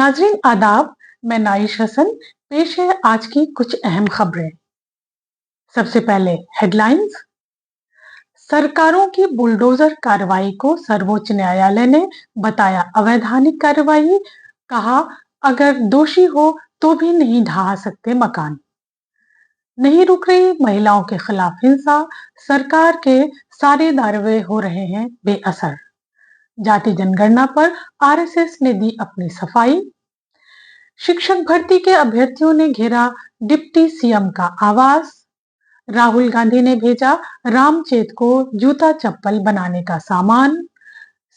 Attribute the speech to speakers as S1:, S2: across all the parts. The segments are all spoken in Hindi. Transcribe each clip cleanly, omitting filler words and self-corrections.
S1: नाजरीन आदाब। मैं नाइश हसन। पेश है आज की कुछ अहम खबरें। सबसे पहले हेडलाइंस। सरकारों की बुलडोजर कार्रवाई को सर्वोच्च न्यायालय ने बताया अवैधानिक कार्रवाई। कहा अगर दोषी हो तो भी नहीं ढहा सकते मकान। नहीं रुक रही महिलाओं के खिलाफ हिंसा। सरकार के सारे दावे हो रहे हैं बेअसर। जाति जनगणना पर आरएसएस ने दी अपनी सफाई। शिक्षक भर्ती के अभ्यर्थियों ने घेरा डिप्टी सीएम का आवास। राहुल गांधी ने भेजा रामचेत को जूता चप्पल बनाने का सामान।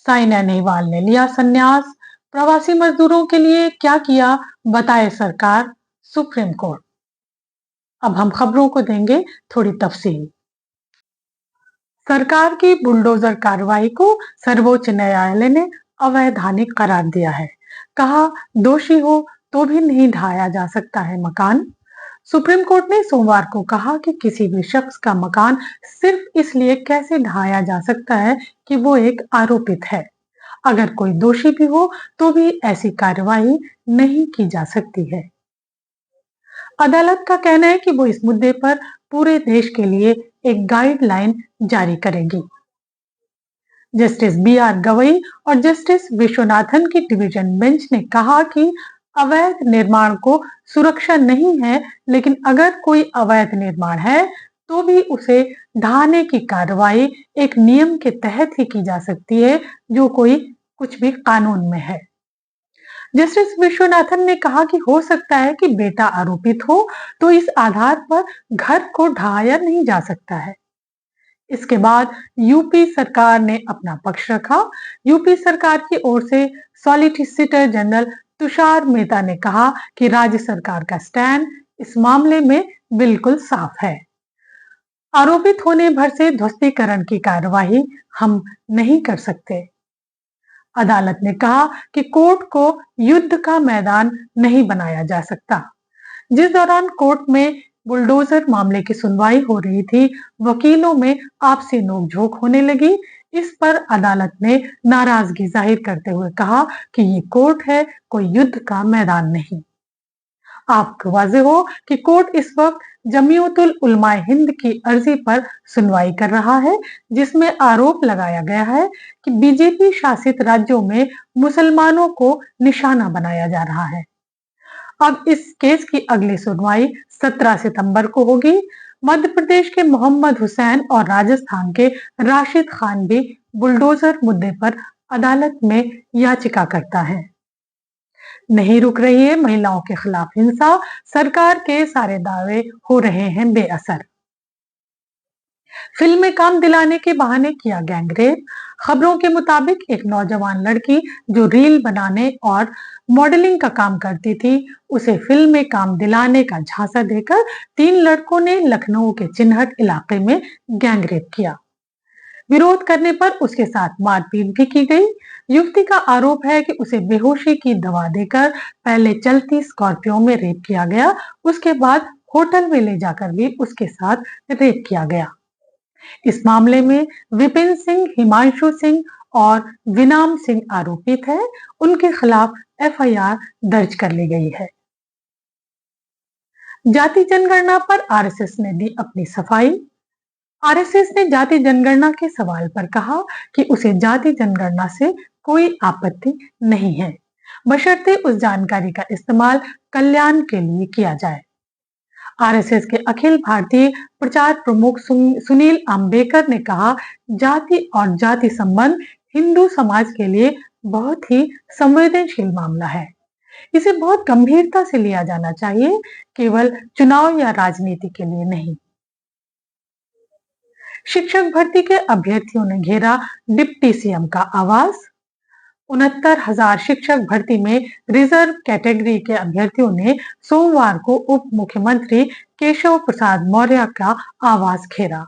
S1: साइना नेहवाल ने लिया संन्यास। प्रवासी मजदूरों के लिए क्या किया बताए सरकार, सुप्रीम कोर्ट। अब हम खबरों को देंगे थोड़ी तफसील। सरकार की बुलडोजर कार्रवाई को सर्वोच्च न्यायालय ने अवैधानिक करार दिया है। कहा दोषी हो तो भी नहीं ढाया जा सकता है मकान। सुप्रीम कोर्ट ने सोमवार को कहा कि किसी भी शख्स का मकान सिर्फ इसलिए कैसे ढाया जा सकता है कि वो एक आरोपित है। अगर कोई दोषी भी हो तो भी ऐसी कार्रवाई नहीं की जा सकती है। अदालत का कहना है कि वो इस मुद्दे पर पूरे देश के लिए एक गाइडलाइन जारी करेगी। जस्टिस बी आर गवई और जस्टिस विश्वनाथन की डिवीजन बेंच ने कहा कि अवैध निर्माण को सुरक्षा नहीं है, लेकिन अगर कोई अवैध निर्माण है तो भी उसे ढहाने की कार्रवाई एक नियम के तहत ही की जा सकती है, जो कोई कुछ भी कानून में है। जस्टिस विश्वनाथन ने कहा कि हो सकता है कि बेटा आरोपित हो तो इस आधार पर घर को ढहाया नहीं जा सकता है। इसके बाद यूपी सरकार ने अपना पक्ष रखा। यूपी सरकार की ओर से सॉलिसिटर जनरल तुषार मेहता ने कहा कि राज्य सरकार का स्टैंड इस मामले में बिल्कुल साफ है। आरोपित होने भर से ध्वस्तीकरण की कार्यवाही हम नहीं कर सकते। अदालत ने कहा कि कोर्ट को युद्ध का मैदान नहीं बनाया जा सकता। जिस दौरान कोर्ट में बुलडोजर मामले की सुनवाई हो रही थी, वकीलों में आपसी नोकझोंक होने लगी। इस पर अदालत ने नाराजगी जाहिर करते हुए कहा कि ये कोर्ट है, कोई युद्ध का मैदान नहीं। आपको वाज़ेह हो कि कोर्ट इस वक्त जमीयतुल उलमाए हिंद की अर्जी पर सुनवाई कर रहा है, जिसमें आरोप लगाया गया है कि बीजेपी शासित राज्यों में मुसलमानों को निशाना बनाया जा रहा है। अब इस केस की अगली सुनवाई 17 सितंबर को होगी। मध्य प्रदेश के मोहम्मद हुसैन और राजस्थान के राशिद खान भी बुलडोजर मुद्दे पर अदालत में याचिका करता है। नहीं रुक रही है महिलाओं के खिलाफ हिंसा। सरकार के सारे दावे हो रहे हैं बेअसर। फिल्म में काम दिलाने के बहाने किया गैंगरेप। खबरों के मुताबिक एक नौजवान लड़की जो रील बनाने और मॉडलिंग का काम करती थी, उसे फिल्म में काम दिलाने का झांसा देकर 3 लड़कों ने लखनऊ के चिन्हट इलाके में गैंगरेप किया। विरोध करने पर उसके साथ मारपीट भी की गई। युवती का आरोप है कि उसे बेहोशी की दवा देकर पहले चलती स्कॉर्पियो में रेप किया गया, उसके बाद होटल में ले जाकर भी उसके साथ रेप किया गया। इस मामले में विपिन सिंह, हिमांशु सिंह और विनाम सिंह आरोपित है। उनके खिलाफ एफआईआर दर्ज कर ली गई है। जाति जनगणना पर आरएसएस ने दी अपनी सफाई। आरएसएस ने जाति जनगणना के सवाल पर कहा कि उसे जाति जनगणना से कोई आपत्ति नहीं है, बशर्ते उस जानकारी का इस्तेमाल कल्याण के लिए किया जाए। आरएसएस के अखिल भारतीय प्रचार प्रमुख सुनील अंबेकर ने कहा, जाति और जाति संबंध हिंदू समाज के लिए बहुत ही संवेदनशील मामला है। इसे बहुत गंभीरता से लिया जाना चाहिए, केवल चुनाव या राजनीति के लिए नहीं। शिक्षक भर्ती के अभ्यर्थियों ने घेरा डिप्टी सीएम का आवास। 69,000 शिक्षक भर्ती में रिजर्व कैटेगरी के अभ्यर्थियों ने सोमवार को उप मुख्यमंत्री केशव प्रसाद मौर्य का आवास घेरा।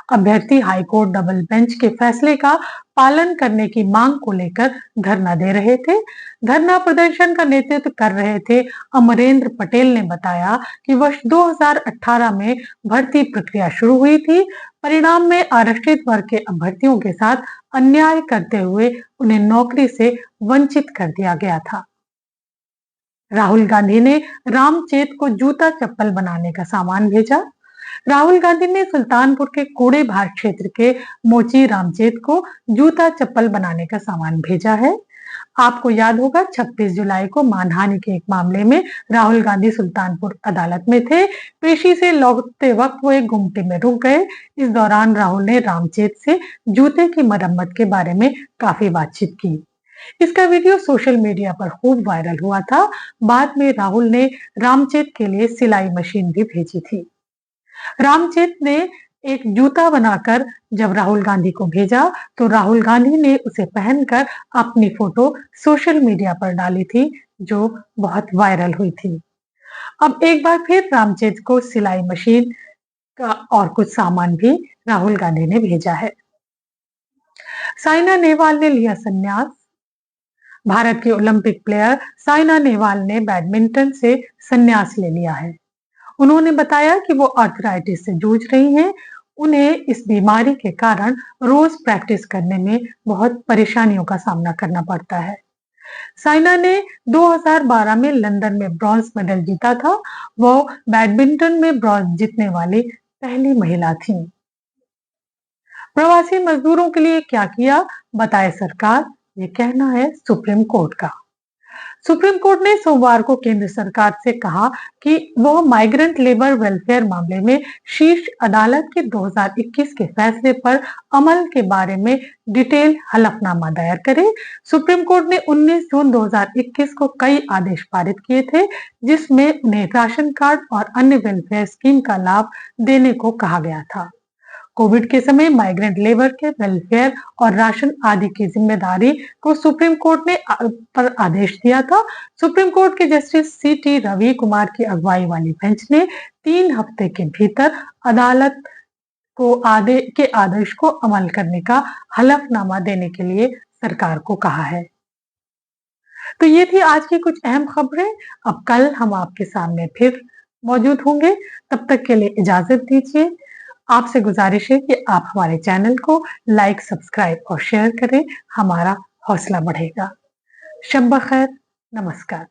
S1: अभ्यर्थी हाईकोर्ट डबल बेंच के फैसले का पालन करने की मांग को लेकर धरना दे रहे थे। धरना प्रदर्शन का नेतृत्व कर रहे थे अमरेंद्र पटेल ने बताया कि वर्ष 2018 में भर्ती प्रक्रिया शुरू हुई थी। परिणाम में आरक्षित वर्ग के अभ्यर्थियों के साथ अन्याय करते हुए उन्हें नौकरी से वंचित कर दिया गया था। राहुल गांधी ने रामचेत को जूता चप्पल बनाने का सामान भेजा। राहुल गांधी ने सुल्तानपुर के कूड़े भाट क्षेत्र के मोची रामचेत को जूता चप्पल बनाने का सामान भेजा है। आपको याद होगा 26 जुलाई को मानहानि के एक मामले में राहुल गांधी सुल्तानपुर अदालत में थे। पेशी से लौटते वक्त वो एक गुमटी में रुक गए। इस दौरान राहुल ने रामचेत से जूते की मरम्मत के बारे में काफी बातचीत की। इसका वीडियो सोशल मीडिया पर खूब वायरल हुआ था। बाद में राहुल ने रामचेत के लिए सिलाई मशीन भी भेजी थी। रामचेत ने एक जूता बनाकर जब राहुल गांधी को भेजा तो राहुल गांधी ने उसे पहनकर अपनी फोटो सोशल मीडिया पर डाली थी, जो बहुत वायरल हुई थी। अब एक बार फिर रामचेत को सिलाई मशीन का और कुछ सामान भी राहुल गांधी ने भेजा है। साइना नेहवाल ने लिया संन्यास। भारत की ओलंपिक प्लेयर साइना नेहवाल ने बैडमिंटन से संन्यास ले लिया है। उन्होंने बताया कि वो आर्थराइटिस से जूझ रही हैं। उन्हें इस बीमारी के कारण रोज प्रैक्टिस करने में बहुत परेशानियों का सामना करना पड़ता है। साइना ने 2012 में लंदन में ब्रॉन्ज मेडल जीता था। वो बैडमिंटन में ब्रॉन्ज जीतने वाली पहली महिला थी। प्रवासी मजदूरों के लिए क्या किया, बताए सरकार, ये कहना है सुप्रीम कोर्ट का। सुप्रीम कोर्ट ने सोमवार को केंद्र सरकार से कहा कि वह माइग्रेंट लेबर वेलफेयर मामले में शीर्ष अदालत के 2021 के फैसले पर अमल के बारे में डिटेल हलफनामा दायर करे। सुप्रीम कोर्ट ने 19 जून 2021 को कई आदेश पारित किए थे, जिसमें उन्हें राशन कार्ड और अन्य वेलफेयर स्कीम का लाभ देने को कहा गया था। कोविड के समय माइग्रेंट लेबर के वेलफेयर और राशन आदि की जिम्मेदारी को सुप्रीम कोर्ट ने पर आदेश दिया था। सुप्रीम कोर्ट के जस्टिस सी.टी. रवि कुमार की अगुवाई वाली बेंच ने 3 हफ्ते के भीतर अदालत को आदेश को अमल करने का हलफनामा देने के लिए सरकार को कहा है। तो ये थी आज की कुछ अहम खबरें। अब कल हम आपके सामने फिर मौजूद होंगे। तब तक के लिए इजाजत दीजिए। आपसे गुजारिश है कि आप हमारे चैनल को लाइक, सब्सक्राइब और शेयर करें। हमारा हौसला बढ़ेगा। शब बखैर, नमस्कार।